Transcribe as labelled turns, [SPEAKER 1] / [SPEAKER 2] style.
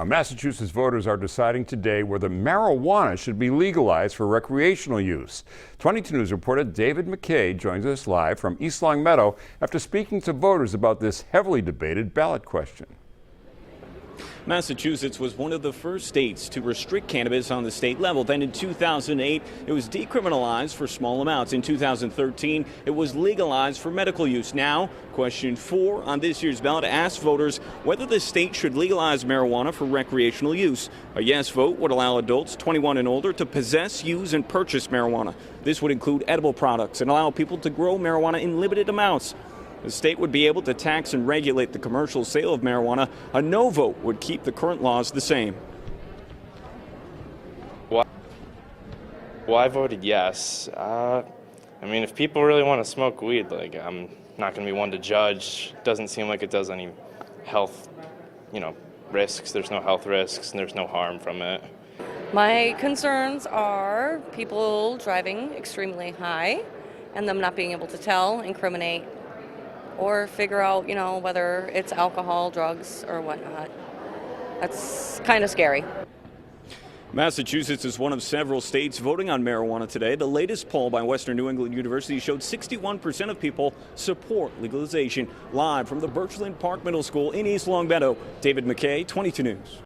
[SPEAKER 1] Massachusetts voters are deciding today whether marijuana should be legalized for recreational use. 22 News reporter David McKay joins us live from East Longmeadow after speaking to voters about this heavily debated ballot question.
[SPEAKER 2] Massachusetts was one of the first states to restrict cannabis on the state level. Then in 2008, it was decriminalized for small amounts. In 2013, it was legalized for medical use. Now, question 4 on this year's ballot asks voters whether the state should legalize marijuana for recreational use. A yes vote would allow adults 21 and older to possess, use, and purchase marijuana. This would include edible products and allow people to grow marijuana in limited amounts. The state would be able to tax and regulate the commercial sale of marijuana. A no vote would keep the current laws the same.
[SPEAKER 3] Well, I voted yes. I mean, if people really want to smoke weed, I'm not going to be one to judge. Doesn't seem like it does any health, risks. There's no health risks and there's no harm from it.
[SPEAKER 4] My concerns are people driving extremely high and them not being able to tell, incriminate, or figure out, whether it's alcohol, drugs, or whatnot. That's kind of scary.
[SPEAKER 2] Massachusetts is one of several states voting on marijuana today. The latest poll by Western New England University showed 61% of people support legalization. Live from the Birchland Park Middle School in East Longmeadow, David McKay, 22 News.